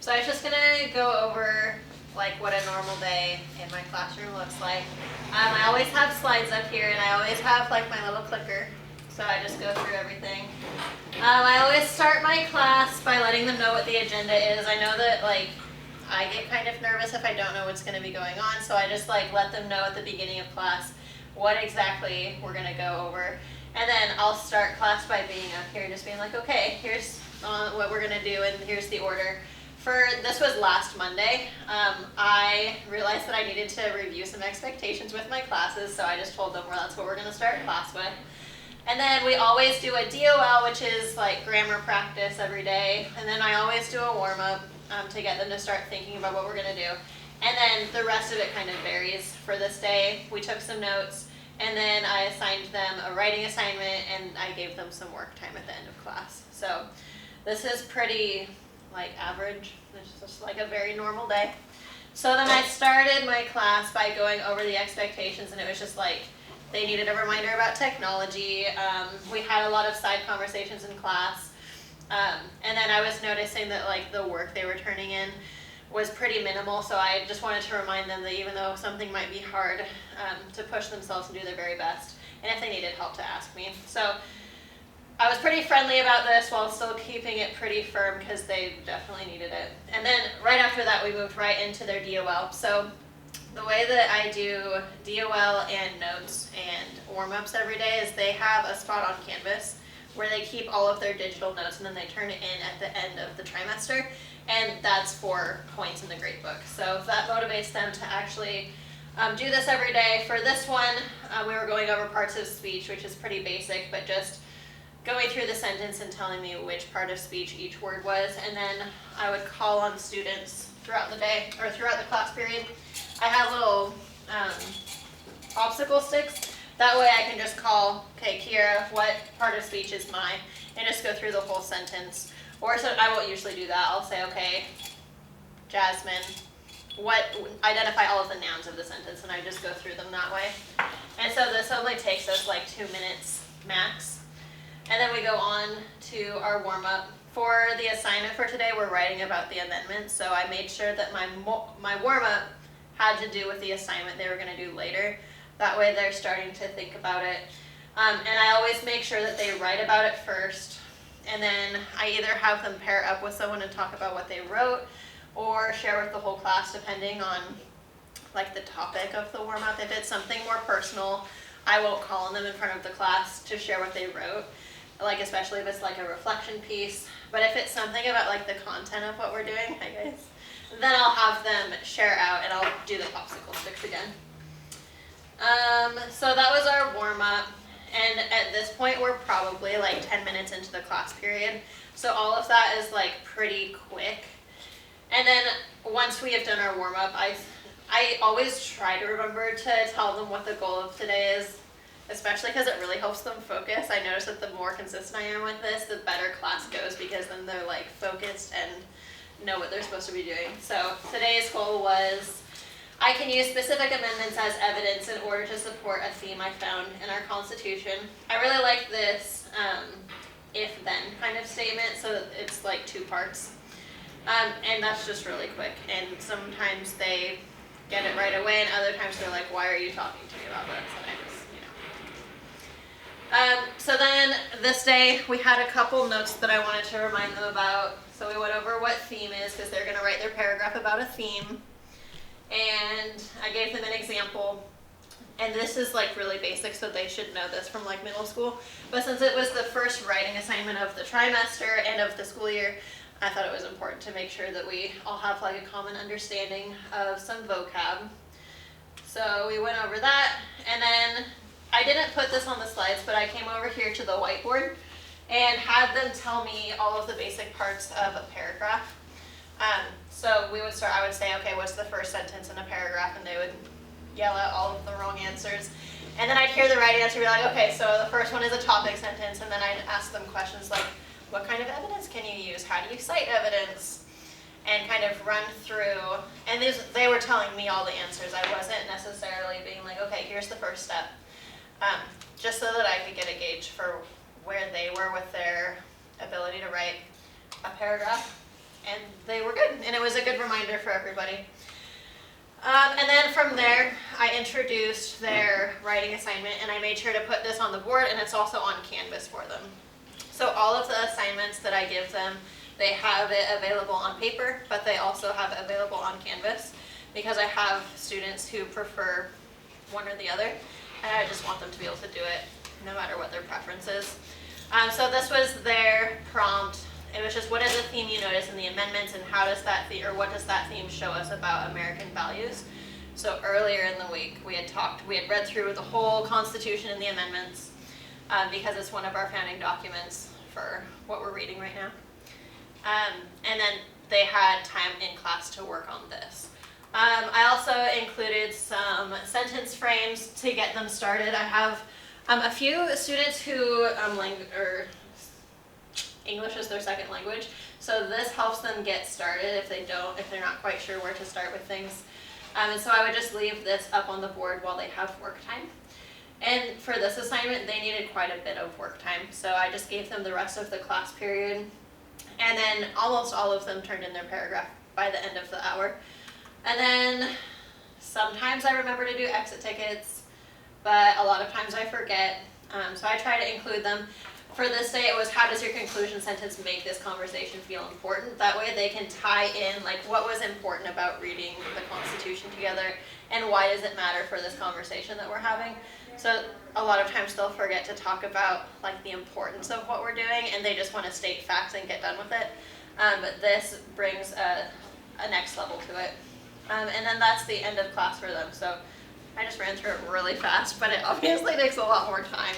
So I was just gonna go over like what a normal day in my classroom looks like. I always have slides up here, and I always have like my little clicker, so I just go through everything. I always start my class by letting them know what the agenda is. I know that like I get kind of nervous if I don't know what's going to be going on, so I just like let them know at the beginning of class what exactly we're going to go over. And then I'll start class by being up here, just being like, okay, here's what we're going to do, and here's the order. This was last Monday, I realized that I needed to review some expectations with my classes, so I just told them, well, that's what we're going to start class with. And then we always do a DOL, which is like grammar practice every day, and then I always do a warm-up to get them to start thinking about what we're going to do. And then the rest of it kind of varies. For this day, we took some notes, and then I assigned them a writing assignment, and I gave them some work time at the end of class. So this is pretty like average. It's just like a very normal day. So then I started my class by going over the expectations, and it was just like they needed a reminder about technology. We had a lot of side conversations in class. And then I was noticing that like the work they were turning in was pretty minimal, so I just wanted to remind them that even though something might be hard, to push themselves and do their very best, and if they needed help to ask me. So I was pretty friendly about this while still keeping it pretty firm because they definitely needed it. And then right after that we moved right into their DOL. So the way that I do DOL and notes and warm-ups every day is they have a spot on Canvas where they keep all of their digital notes, and then they turn it in at the end of the trimester, and that's for points in the gradebook. So that motivates them to actually do this every day. For this one, we were going over parts of speech, which is pretty basic, but just going through the sentence and telling me which part of speech each word was, and then I would call on students throughout the day, or throughout the class period. I have little Popsicle Sticks. That way I can just call, okay, Kira, what part of speech is mine? And just go through the whole sentence. Or so I won't usually do that. I'll say, okay, Jasmine, identify all of the nouns of the sentence, and I just go through them that way. And so this only takes us like 2 minutes max. And then we go on to our warm-up. For the assignment for today, we're writing about the amendments, so I made sure that my warm-up had to do with the assignment they were going to do later. That way they're starting to think about it. And I always make sure that they write about it first, and then I either have them pair up with someone and talk about what they wrote, or share with the whole class depending on like the topic of the warm-up. If it's something more personal, I won't call on them in front of the class to share what they wrote, like especially if it's like a reflection piece. But if it's something about like the content of what we're doing, hi guys, then I'll have them share out, and I'll do the Popsicle Sticks again. So that was our warm-up, and at this point we're probably like 10 minutes into the class period, so all of that is like pretty quick. And then once we have done our warm-up, I always try to remember to tell them what the goal of today is, especially because it really helps them focus. I notice that the more consistent I am with this, the better class goes, because then they're like focused and know what they're supposed to be doing. So today's goal was, I can use specific amendments as evidence in order to support a theme I found in our Constitution. I really like this if-then kind of statement, so it's like 2 parts. And that's just really quick, and sometimes they get it right away, and other times they're like, why are you talking to me about this? And I just, so then this day we had a couple notes that I wanted to remind them about. So we went over what theme is, because they're going to write their paragraph about a theme. And I gave them an example, and this is like really basic, so they should know this from like middle school. But since it was the first writing assignment of the trimester and of the school year, I thought it was important to make sure that we all have like a common understanding of some vocab. So we went over that, and then I didn't put this on the slides, but I came over here to the whiteboard and had them tell me all of the basic parts of a paragraph. So we would start, I would say, okay, what's the first sentence in a paragraph? And they would yell out all of the wrong answers. And then I'd hear the right answer, be like, okay, so the first one is a topic sentence, and then I'd ask them questions like, what kind of evidence can you use? How do you cite evidence? And kind of run through, and they were telling me all the answers. I wasn't necessarily being like, okay, here's the first step. Just so that I could get a gauge for where they were with their ability to write a paragraph. and they were good, and it was a good reminder for everybody. And then from there, I introduced their writing assignment, and I made sure to put this on the board, and it's also on Canvas for them. So all of the assignments that I give them, they have it available on paper, but they also have it available on Canvas, because I have students who prefer one or the other, and I just want them to be able to do it no matter what their preference is. So this was their prompt. It was just, what is a theme you notice in the amendments, and how does that theme, or what does that theme show us about American values? So earlier in the week, we had read through the whole Constitution and the amendments, because it's one of our founding documents for what we're reading right now. And then they had time in class to work on this. I also included some sentence frames to get them started. I have a few students who English is their second language, so this helps them get started if they're not quite sure where to start with things. And so I would just leave this up on the board while they have work time. And for this assignment, they needed quite a bit of work time, so I just gave them the rest of the class period, and then almost all of them turned in their paragraph by the end of the hour. And then sometimes I remember to do exit tickets, but a lot of times I forget, so I try to include them. For this day, it was, how does your conclusion sentence make this conversation feel important? That way they can tie in, like, what was important about reading the Constitution together, and why does it matter for this conversation that we're having? So a lot of times they'll forget to talk about, like, the importance of what we're doing, and they just want to state facts and get done with it. But this brings a next level to it. And then that's the end of class for them. So I just ran through it really fast, but it obviously takes a lot more time.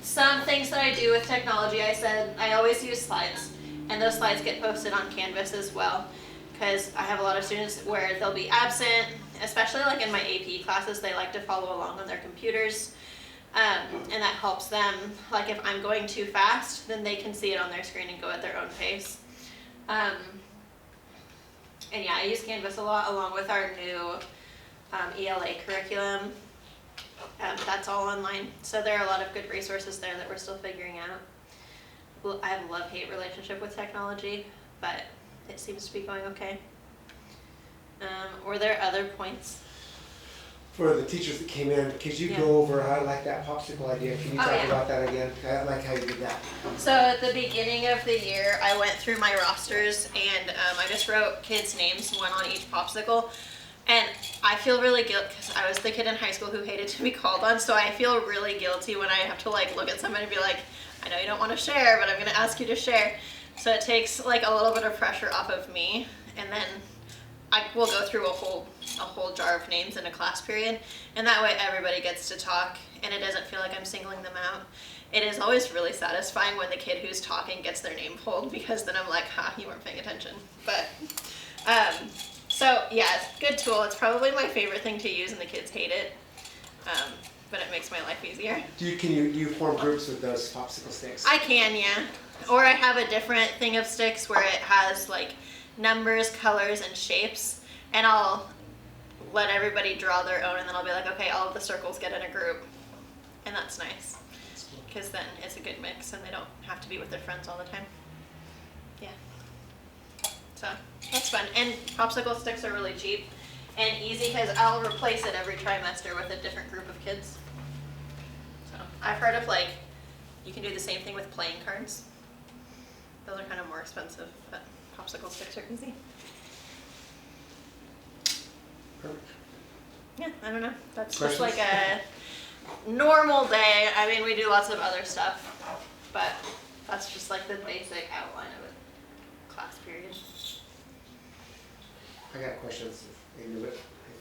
Some things that I do with technology, I said I always use slides, and those slides get posted on Canvas as well, because I have a lot of students where they'll be absent, especially like in my AP classes, they like to follow along on their computers, and that helps them. Like if I'm going too fast, then they can see it on their screen and go at their own pace. And yeah, I use Canvas a lot along with our new ELA curriculum. That's all online, so there are a lot of good resources there that we're still figuring out. I have a love-hate relationship with technology, but it seems to be going okay. Were there other points? For the teachers that came in, could you go over, I like that popsicle idea, can you talk about that again? I like how you did that. So at the beginning of the year, I went through my rosters, and I just wrote kids' names, one on each popsicle. And I feel really guilty because I was the kid in high school who hated to be called on, so I feel really guilty when I have to like look at somebody and be like, I know you don't want to share, but I'm going to ask you to share. So it takes like a little bit of pressure off of me, and then I will go through a whole jar of names in a class period, and that way everybody gets to talk, and it doesn't feel like I'm singling them out. It is always really satisfying when the kid who's talking gets their name pulled, because then I'm like, ha, you weren't paying attention. But so yeah, it's a good tool. It's probably my favorite thing to use, and the kids hate it, but it makes my life easier. Do you form groups with those popsicle sticks? I can, yeah. Or I have a different thing of sticks where it has like numbers, colors, and shapes, and I'll let everybody draw their own, and then I'll be like, okay, all of the circles get in a group, and that's nice, because then it's a good mix, and they don't have to be with their friends all the time. Yeah. So that's fun, and popsicle sticks are really cheap and easy because I'll replace it every trimester with a different group of kids. So I've heard of like, you can do the same thing with playing cards. Those are kind of more expensive, but popsicle sticks are easy. Perfect. Yeah, I don't know. That's Questions? just like a normal day. I mean, we do lots of other stuff, but that's just like the basic outline of a class period. I got questions if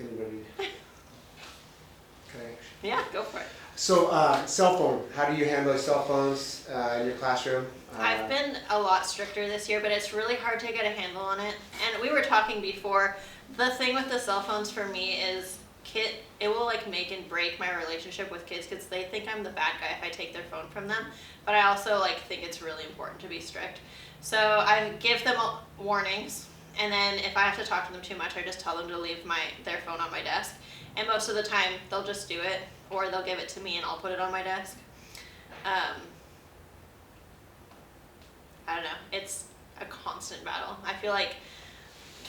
anybody. Can I? Yeah, go for it. So, cell phone. How do you handle cell phones in your classroom? I've been a lot stricter this year, but it's really hard to get a handle on it. And we were talking before, the thing with the cell phones for me is it will like make and break my relationship with kids, because they think I'm the bad guy if I take their phone from them. But I also like think it's really important to be strict. So I give them warnings, and then if I have to talk to them too much, I just tell them to leave their phone on my desk. And most of the time they'll just do it, or they'll give it to me and I'll put it on my desk. I don't know. a constant battle. I feel like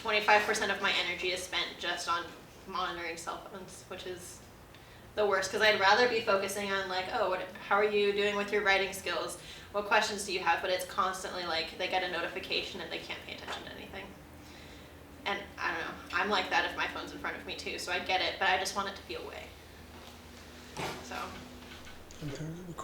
25% of my energy is spent just on monitoring cell phones, which is the worst, because I'd rather be focusing on like, oh, how are you doing with your writing skills? What questions do you have? But it's constantly like they get a notification and they can't pay attention to anything. And I don't know, I'm like that if my phone's in front of me too, so I get it, but I just want it to be away. So.